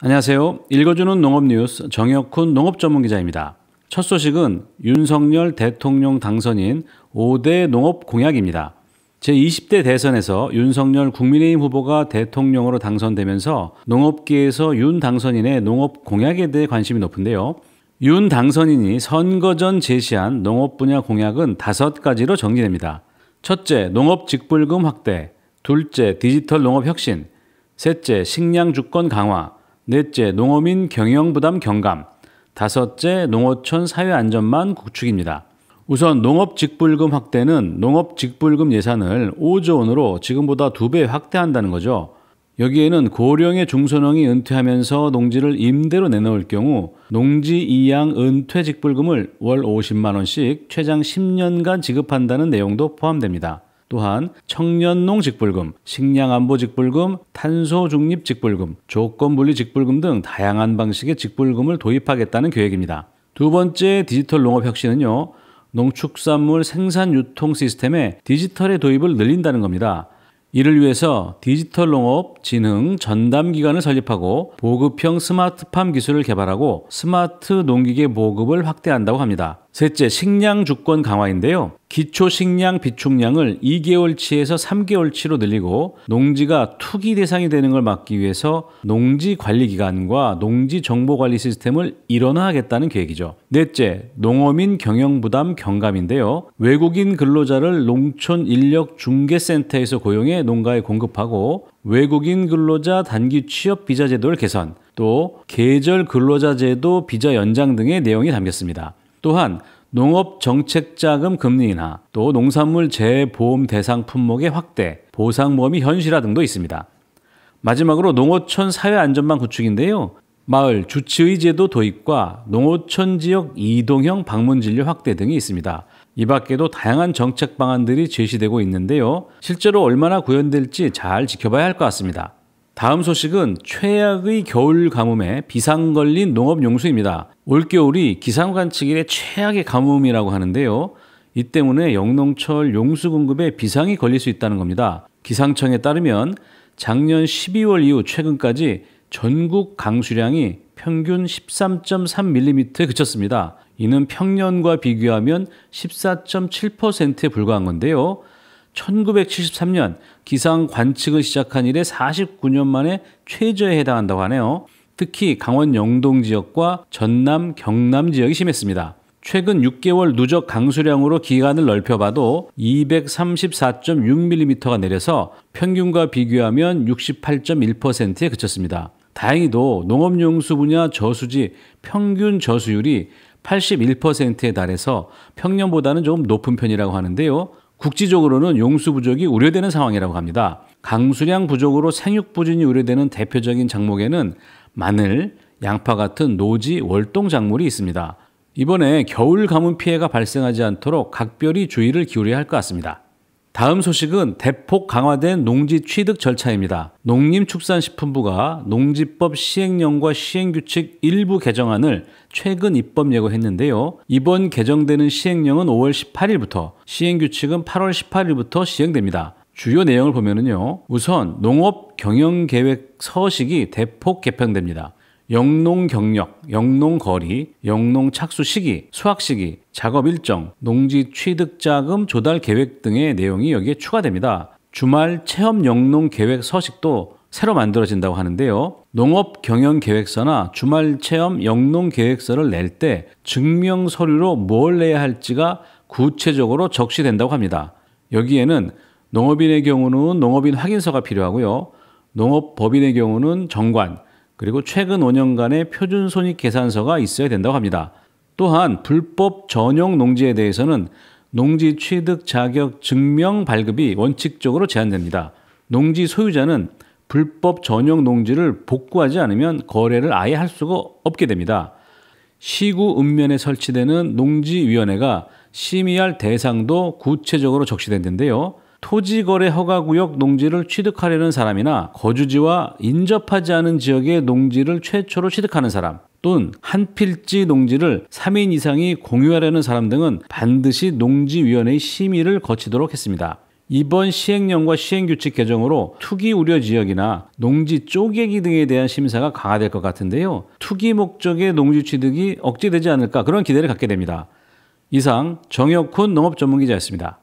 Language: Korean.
안녕하세요. 읽어주는 농업뉴스 정혁훈 농업전문기자입니다. 첫 소식은 윤석열 대통령 당선인 5대 농업 공약입니다. 제20대 대선에서 윤석열 국민의힘 후보가 대통령으로 당선되면서 농업계에서 윤 당선인의 농업 공약에 대해 관심이 높은데요. 윤 당선인이 선거 전 제시한 농업 분야 공약은 5가지로 정리됩니다. 첫째, 농업 직불금 확대. 둘째, 디지털 농업 혁신. 셋째, 식량 주권 강화. 넷째, 농어민 경영부담 경감. 다섯째, 농어촌 사회안전망 구축입니다. 우선 농업 직불금 확대는 농업 직불금 예산을 5조 원으로 지금보다 2배 확대한다는 거죠. 여기에는 고령의 중소농이 은퇴하면서 농지를 임대로 내놓을 경우 농지 이양 은퇴 직불금을 월 50만 원씩 최장 10년간 지급한다는 내용도 포함됩니다. 또한 청년농 직불금, 식량안보 직불금, 탄소중립 직불금, 조건분리 직불금 등 다양한 방식의 직불금을 도입하겠다는 계획입니다. 두 번째 디지털 농업 혁신은요, 농축산물 생산 유통 시스템의 디지털의 도입을 늘린다는 겁니다. 이를 위해서 디지털 농업 진흥 전담 기관을 설립하고 보급형 스마트팜 기술을 개발하고 스마트 농기계 보급을 확대한다고 합니다. 셋째, 식량 주권 강화인데요. 기초 식량 비축량을 2개월치에서 3개월치로 늘리고 농지가 투기 대상이 되는 걸 막기 위해서 농지 관리 기관과 농지 정보 관리 시스템을 일원화하겠다는 계획이죠. 넷째, 농어민 경영 부담 경감인데요. 외국인 근로자를 농촌 인력 중개센터에서 고용해 농가에 공급하고 외국인 근로자 단기 취업 비자 제도를 개선, 또 계절 근로자 제도 비자 연장 등의 내용이 담겼습니다. 또한 농업정책자금 금리 인하, 또 농산물 재보험 대상 품목의 확대, 보상모험이 현실화 등도 있습니다. 마지막으로 농어촌 사회안전망 구축인데요. 마을 주치의 제도 도입과 농어촌 지역 이동형 방문진료 확대 등이 있습니다. 이 밖에도 다양한 정책 방안들이 제시되고 있는데요. 실제로 얼마나 구현될지 잘 지켜봐야 할 것 같습니다. 다음 소식은 최악의 겨울 가뭄에 비상 걸린 농업용수입니다. 올겨울이 기상관측일의 최악의 가뭄이라고 하는데요. 이 때문에 영농철 용수 공급에 비상이 걸릴 수 있다는 겁니다. 기상청에 따르면 작년 12월 이후 최근까지 전국 강수량이 평균 13.3mm에 그쳤습니다. 이는 평년과 비교하면 14.7%에 불과한 건데요. 1973년 기상 관측을 시작한 이래 49년 만에 최저에 해당한다고 하네요. 특히 강원 영동 지역과 전남, 경남 지역이 심했습니다. 최근 6개월 누적 강수량으로 기간을 넓혀봐도 234.6mm가 내려서 평균과 비교하면 68.1%에 그쳤습니다. 다행히도 농업용수 분야 저수지 평균 저수율이 81%에 달해서 평년보다는 좀 높은 편이라고 하는데요. 국지적으로는 용수 부족이 우려되는 상황이라고 합니다. 강수량 부족으로 생육 부진이 우려되는 대표적인 작목에는 마늘, 양파 같은 노지 월동 작물이 있습니다. 이번에 겨울 가뭄 피해가 발생하지 않도록 각별히 주의를 기울여야 할 것 같습니다. 다음 소식은 대폭 강화된 농지 취득 절차입니다. 농림축산식품부가 농지법 시행령과 시행규칙 일부 개정안을 최근 입법 예고했는데요. 이번 개정되는 시행령은 5월 18일부터, 시행규칙은 8월 18일부터 시행됩니다. 주요 내용을 보면은요. 우선 농업 경영계획 서식이 대폭 개편됩니다. 영농 경력, 영농 거리, 영농 착수 시기, 수확 시기, 작업 일정, 농지 취득 자금 조달 계획 등의 내용이 여기에 추가됩니다. 주말 체험 영농 계획 서식도 새로 만들어진다고 하는데요. 농업 경영 계획서나 주말 체험 영농 계획서를 낼 때 증명 서류로 뭘 내야 할지가 구체적으로 적시된다고 합니다. 여기에는 농업인의 경우는 농업인 확인서가 필요하고요. 농업법인의 경우는 정관, 그리고 최근 5년간의 표준 손익 계산서가 있어야 된다고 합니다. 또한 불법 전용 농지에 대해서는 농지 취득 자격 증명 발급이 원칙적으로 제한됩니다. 농지 소유자는 불법 전용 농지를 복구하지 않으면 거래를 아예 할 수가 없게 됩니다. 시구 읍면에 설치되는 농지위원회가 심의할 대상도 구체적으로 적시됐는데요. 토지거래 허가구역 농지를 취득하려는 사람이나 거주지와 인접하지 않은 지역의 농지를 최초로 취득하는 사람, 또는 한 필지 농지를 3인 이상이 공유하려는 사람 등은 반드시 농지위원회의 심의를 거치도록 했습니다. 이번 시행령과 시행규칙 개정으로 투기 우려 지역이나 농지 쪼개기 등에 대한 심사가 강화될 것 같은데요. 투기 목적의 농지 취득이 억제되지 않을까 그런 기대를 갖게 됩니다. 이상 정혁훈 농업전문기자였습니다.